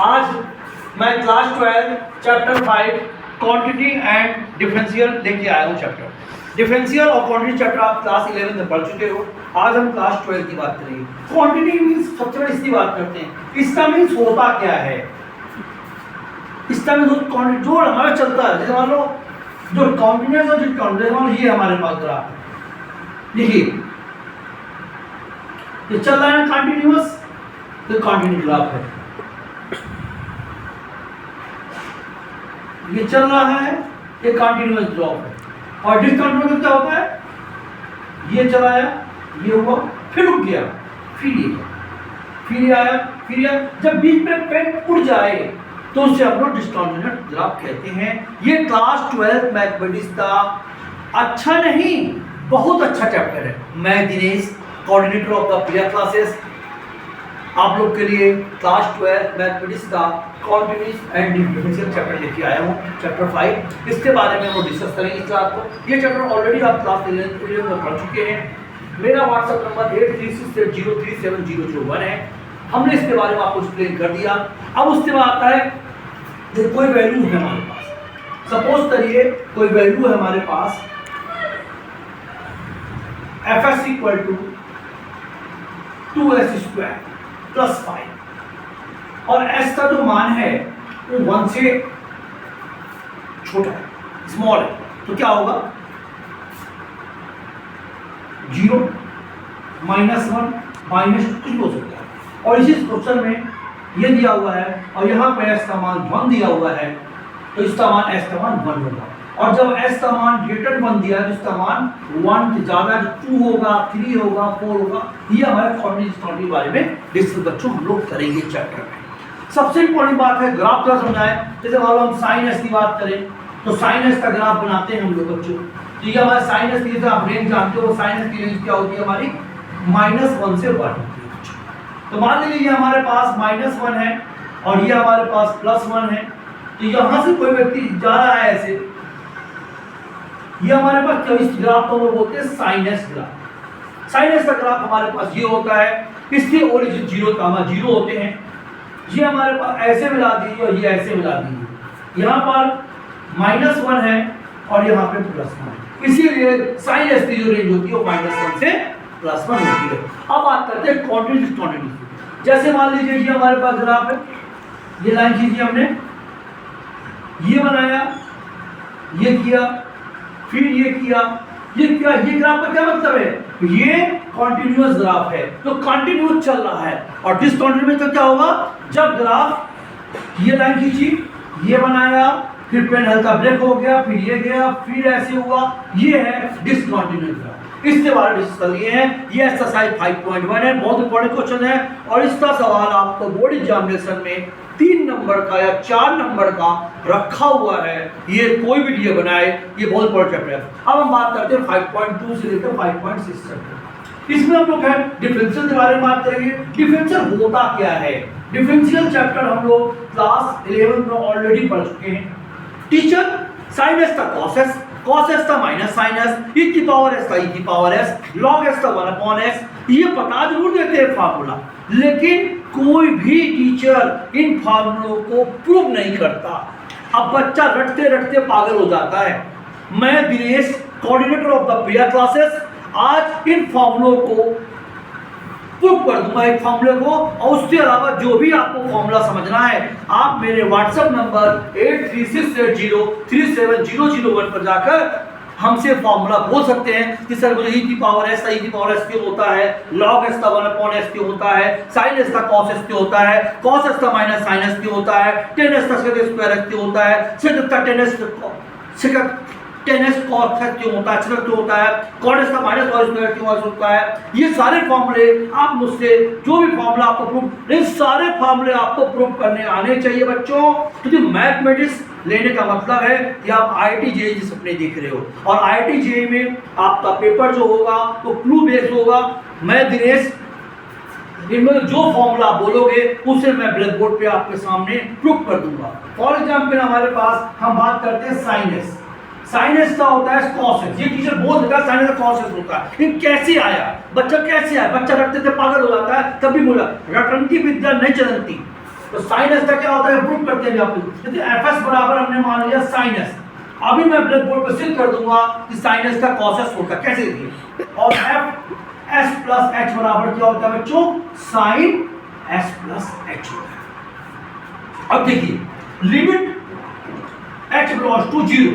आज मैं class 12 chapter 5 quantity and differential लेके आया हूँ। चैप्टर डिफरेंशियल और क्वांटिटी चैप्टर आप क्लास 11 में पढ़ चुके हो। आज हम क्लास 12 की बात करेंगे। क्वांटिटी मीन्स सबसे पहले इसकी बात करते हैं। इसका मीन्स होता क्या है। इसका मीन्स क्वांटिटी जो हमारा चलता है, जैसे मान लो जो कॉन्टिन्यूस और डिस्कंटिन्यूस, मान लो ये हमारे पास ग्राफ है। देखिए ये चल रहा है कंटिन्यूअस, तो कंटिन्यू ग्राफ है। ये चल रहा है, ये कंटिन्यूअस ग्राफ है। और डिस्कंटिन्यूअस क्या होता है, ये चलाया, ये हुआ, फिर रुक गया, फिर ये आया, फिर ये आया। जब बीच में पेन उड़ जाए तो उसे हम लोग डिस्कंटिन्यूअस ग्राफ कहते हैं। ये क्लास 12 मैथमेटिक्स का अच्छा नहीं बहुत अच्छा चैप्टर है। मैं Dinesh, coordinator of the Priya classes, आप लोग के लिए क्लास 12 मैथमेटिक्स का कॉन्टिन्यूस एंड डिफरेंशियल चैप्टर लेके आया हूँ, चैप्टर 5। इसके बारे में हम डिस्कस करेंगे इस क्लास को। ये चैप्टर ऑलरेडी आप क्लास 11 में पढ़ चुके हैं। मेरा व्हाट्सएप नंबर 8368037001 है। हमने इसके बारे में आपको एक्सप्लेन कर दिया। अब उसके बाद आता है जो कोई वैल्यू है हमारे पास। सपोज करिए कोई वैल्यू है हमारे पास fs equal to 2s² plus 5 और s का जो मान है वो 1 से छोटा है, स्मॉल है। तो क्या होगा, 0 -1 -2 कुछ हो सकता है। और इसी क्वेश्चन में ये दिया हुआ है और यहाँ पे s का मान 1 दिया हुआ है, तो इसका मान s का मान 1 होगा। और जब s का मान ग्रेटर 1 दिया है तो इसका मान 1 से ज्यादा 2 होगा, 3 होगा, 4 होगा। ये हमारे क्वांटिटी के बारे में डिस्कस बच्चों हम लोग करेंगे चैप्टर में। सबसे इंपॉर्टेंट बात है ग्राफ का समझाएं। जैसे मान लो हम साइन s की बात करें तो साइन s का ग्राफ बनाते हैं हम लोग बच्चों। तो ये हमारा साइन s की आप रेंज जानते हो, साइन s की रेंज क्या होती है हमारी -1 से 1 होती है। तो मान लीजिए ये हमारे पास -1 है और ये हमारे पास +1 है। तो यहाँ से कोई व्यक्ति जा रहा है ऐसे, ये हमारे पास इस ग्राफ को हम बोलते हैं sine s graph. Sine s का ग्राफ हमारे पास ये होता है, इसके ओरिजिन 0 होते हैं। ये हमारे पास ऐसे मिला दीजिए और ये ऐसे मिला दीजिए। यहाँ पर -1 है और यहाँ पे +1 है, इसीलिए साइन s की जो रेंज होती है वो -1 से +1 होती है। अब बात करते हैं क्वांटिटी। जैसे मान लीजिए ये हमारे पास ग्राफ है, ये लाइन खींची हमने, ये बनाया, ये किया, फिर ये किया, ये ग्राफ का क्या मतलब है, ये कॉन्टिन्यूअस ग्राफ है, तो कॉन्टिन्यूअस चल रहा है। और डिसकंटिन्यूअस का क्या होगा, जब ग्राफ ये लाइन खींची, ये बनाया, फिर पेन हल्का ब्रेक हो गया, फिर ये गया, फिर ऐसे हुआ, ये है डिसकंटिन्यूअस ग्राफ। इसके बारे में डिस्कस कर लिए हैं। ये एक्सरसाइज 5.1 है, बहुत इंपॉर्टेंट क्वेश्चन है। और इसका सवाल आपको बोर्ड एग्जामिनेशन में 3 नंबर का या 4 नंबर का रखा हुआ है। ये कोई भी ये बनाए, ये बहुत इंपॉर्टेंट चैप्टर है। अब हम बात करते हैं 5.2 से लेकर 5.6 तक। इसमें हम लोग है डिफरेंशियल के बारे में बात करेंगे। डिफरेंशियल होता क्या है, डिफरेंशियल चैप्टर हम लोग क्लास 11 में ऑलरेडी पढ़ चुके हैं। टीचर साइन s का cos s का माइनस साइन s, e की पावर s का e की पावर s, log s का 1/s, ये बता जरूर देते हैं फार्मूला, लेकिन कोई भी टीचर इन फार्मूलों को प्रूव नहीं करता। अब बच्चा रटते रटते पागल हो जाता है। मैं Dinesh, coordinator of the Priya classes, आज इन फार्मूलों को प्रूव कर दूंगा, एक फार्मूले को। और उसके अलावा जो भी आपको फार्मूला समझना है, आप मेरे व्हाट्सएप नंबर 8368037001 पर जाकर हमसे फार्मूला बोल सकते हैं कि सर मुझे e की पावर s का e की पावर s क्यों होता है, log s का 1/s क्यों होता है, sin s का cos s क्यों होता है, cos s का माइनस sin s क्यों होता है, tan s का sec स्क्वायर s क्यों होता है, sec का tan s cos s क्यों होता है, क्यों होता है, cot s का माइनस cos स्क्वायर क्यों होता है। ये सारे फार्मूले आप मुझसे जो भी फार्मूला आपको प्रूफ, ये सारे फार्मूले आपको प्रूफ करने आने चाहिए बच्चों। क्योंकि मैथमेटिक्स लेने का मतलब है कि आप IIT JEE के सपने देख रहे हो, और IIT JEE में आपका पेपर जो होगा वो क्लू बेस्ड होगा। मैं दिनेश इनमें जो फॉर्मूला बोलोगे उसे मैं ब्लैक बोर्ड पे आपके सामने प्रूफ कर दूंगा। फॉर एग्जांपल हमारे पास हम बात करते हैं साइन s। साइन s का होता है cos s। ये टीचर बोल देता है साइन s का cos s होता है। लेकिन कैसे आया, बच्चा कैसे आया, बच्चा रटते थे पागल हो जाता है। तभी बोला रटंती विद्या नहीं चलती, तो साइन एस का क्या होता है प्रूव करते हैं आप। यदि एफ एस बराबर हमने मान लिया साइन एस, अभी मैं ब्लैक बोर्ड पर सिद्ध कर दूंगा कि साइन एस का कॉस एस होता है। कैसे देखिए, और एफ एस प्लस एच बराबर क्या होता है बच्चों, साइन एस प्लस एच होता है। अब देखिए limit h belongs to 0,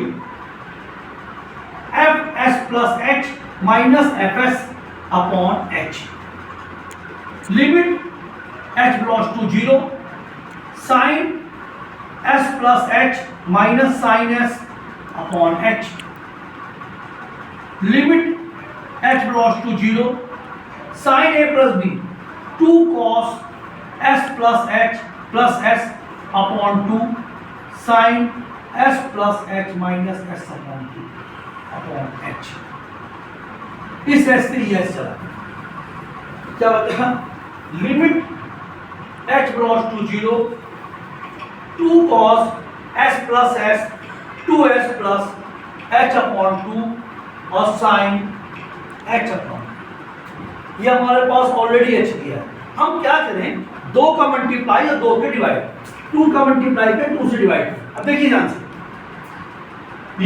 f s plus h minus f s upon h, limit h belongs to 0, sin s plus h minus sin s upon h, limit h belongs to 0, sin a plus b 2 cos s plus h plus s upon 2 sin s plus h minus s upon 2 upon h। इस s से यह चला क्या बताया, limit h belongs to 0, 2 cos s plus s 2s plus h upon 2 और sin h upon, ये हमारे पास already h दिया है। हम क्या करें, 2 का मल्टीप्लाई और 2 के डिवाइड, 2 का मल्टीप्लाई करें 2 से डिवाइड। अब देखिए ध्यान से,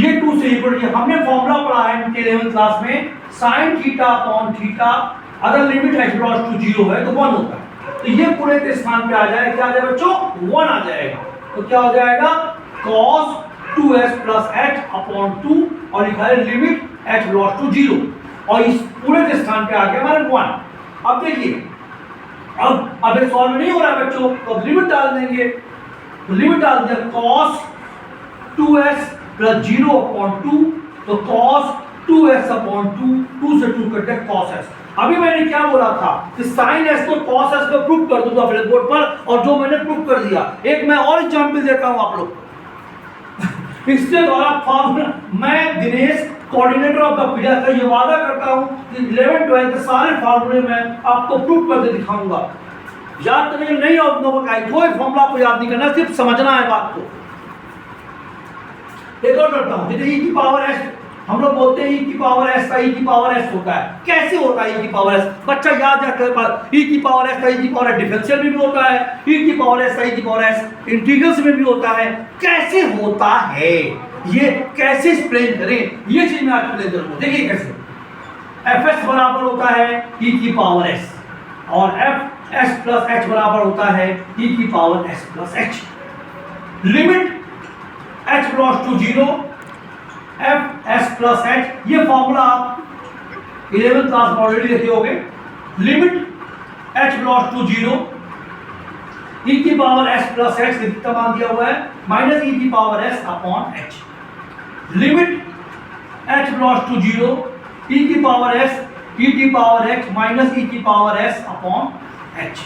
ये 2 से इक्वल, हमने फॉर्मूला पढ़ा है 11th क्लास में, sin थीटा अपॉन थीटा अगर लिमिट h belongs to 0 है तो 1 होता है। तो ये पूरे के स्थान पे आ जाएगा, क्या आ जाएगा बच्चों, 1 आ जाएगा। तो क्या हो जाएगा, cos 2s plus h upon 2 और लिखा है लिमिट h belongs to 0 और इस पूरे के स्थान पे आ गया हमारे 1। अब देखिए, अब ये सॉल्व नहीं हो रहा है बच्चों, तो लिमिट डाल देंगे, तो लिमिट डाल दिया cos 2s plus 0 अपॉन 2, तो cos 2s अपॉन 2 से 2 कट गया cos s। अभी मैंने क्या बोला था कि साइन एस को कॉस एस को प्रूव कर दूंगा ब्लैक बोर्ड पर, और जो मैंने प्रूव कर दिया, एक मैं और एग्जांपल देता हूं आप लोग को। इसके द्वारा फॉर्मूला, मैं Dinesh coordinator of the PDF का ये वादा करता हूं कि 11 12 के सारे फॉर्मूले मैं आपको प्रूव करके दिखाऊंगा। याद करने नहीं होगा, कोई फॉर्मूला आपको याद नहीं करना, सिर्फ समझना है बात को। एक और करता हूं, जैसे e की पावर s, हम लोग बोलते हैं e की पावर s का e की पावर s होता है। कैसे होता है e की पावर s, बच्चा याद रखकर, e की पावर s का e की पावर डिफरेंशियल में भी होता है, e की पावर s का e की पावर s इंटीग्रल्स में भी होता है। कैसे होता है, ये कैसे एक्सप्लेन करें, ये चीज मैं आपको एक्सप्लेन करूंगा। देखिए कैसे, fs बराबर होता है e की पावर s और fs प्लस h बराबर होता है e की power s plus h, limit h belongs to 0, f s plus h, ये फॉर्मूला आप 11th क्लास में ऑलरेडी देखे होंगे। Limit h belongs to 0, e की पावर एस प्लस एच कितना मान दिया हुआ है, माइनस ई की power s upon h, limit h belongs to 0, e की पावर एस ई की पावर एच माइनस ई की power s upon h,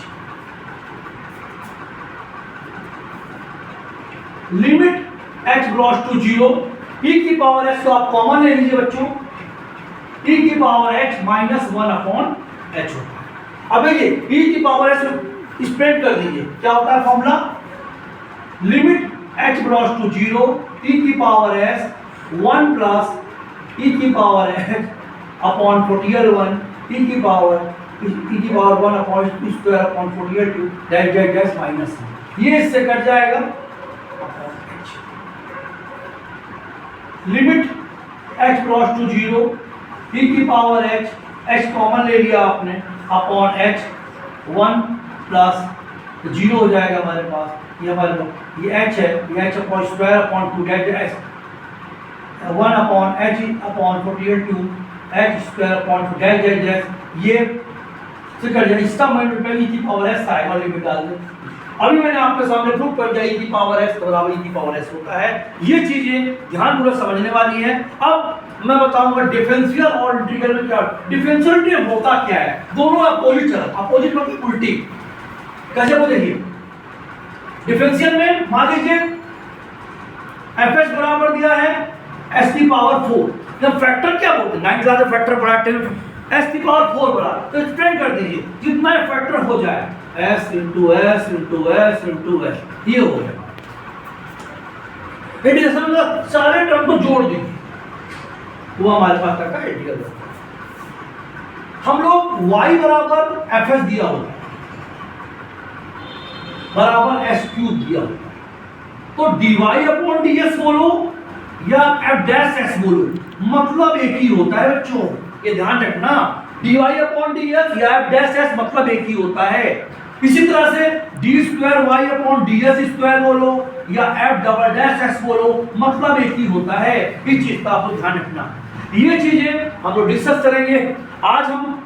limit h belongs to 0, e की पावर h को आप कॉमन ले लीजिए बच्चों, e की power h minus 1 upon h होता है। अब देखिए e की पावर h स्प्रेड कर दीजिए, क्या होता है formula, limit h belongs to 0, e की पावर s 1 प्लस e की पावर h अपॉन 41 e की power 1 upon square upon 42 that minus, ये इससे कट जाएगा, limit h belongs to 0, e की पावर h कॉमन ले लिया आपने अपॉन h 1 प्लस 0 हो जाएगा हमारे पास, ये हमारे पास ये h है, ये h upon square upon 2 that 1 upon h upon 42 h square upon 2 that ये से कट जाएगा, इसका मल्टीप्लाई e की पावर s आएगा, लिमिट डाल दें। अभी मैंने आपके सामने प्रूफ कर दिया e की पावर s बराबर e की पावर s होता है। ये चीजें ध्यानपूर्वक समझने वाली है। अब मैं बताऊंगा डिफरेंशियल और इंटीग्रल में क्या, डिफरेंशियल होता क्या है, दोनों अपोजिट चल, अपोजिट मतलब उल्टी। कैसे वो देखिए, डिफरेंशियल में मान लीजिए fs बराबर दिया है s की पावर 4, जब फैक्टर क्या बोलते हैं 9th क्लास में फैक्टर पढ़ाते हैं, s की पावर 4 बड़ा, तो एक्सप्लेन कर दीजिए जितना फैक्टर हो जाए s into S into S into S, ये हो जाएगा। सारे टर्म को जोड़ दीजिए, वो हमारे पास तक का इंटीग्रल। हम लोग y बराबर एफ एस दिया होगा, बराबर एस क्यूब दिया होता है। तो dy अपॉन ds बोलो या एफ डैश एस बोलो, मतलब एक ही होता है बच्चों, ये ध्यान रखना। dy अपॉन ds या एफ डैश एस मतलब एक ही होता है। इसी तरह से d square y upon d s square बोलो या एफ डबल डैश एक्स बोलो, मतलब एक ही होता है। इस चीज का आपको ध्यान रखना। ये चीजें हम लोग डिस्कस करेंगे। आज हम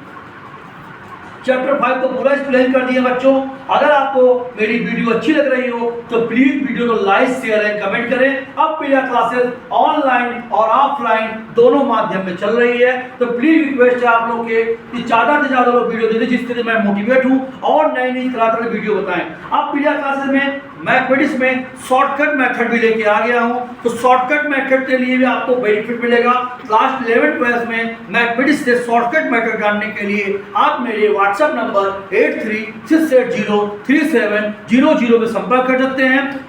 चैप्टर 5 को पूरा एक्सप्लेन कर दिए बच्चों। अगर आपको मेरी वीडियो अच्छी लग रही हो तो प्लीज वीडियो को लाइक शेयर एंड कमेंट करें। अब पीडिया क्लासेस ऑनलाइन और ऑफलाइन दोनों माध्यम में चल रही है, तो प्लीज रिक्वेस्ट है आप लोग के कि ज्यादा से ज्यादा लोग वीडियो दे दें, जिससे कि मैं मोटिवेट हूं और नई नई तरह तरह वीडियो बताएं। अब पीडिया क्लासेस में मैथमेटिक्स में शॉर्टकट मेथड भी लेके आ गया हूं, तो शॉर्टकट मेथड के लिए भी आपको बेनिफिट मिलेगा। क्लास 11-12 में मैथमेटिक्स से शॉर्टकट मेथड जानने के लिए आप मेरे व्हाट्सएप नंबर 8368037000 में संपर्क कर सकते हैं।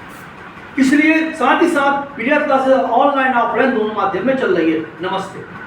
इसलिए साथ ही साथ पीडिया क्लासेस ऑनलाइन ऑफलाइन दोनों माध्यम में चल रही है। नमस्ते।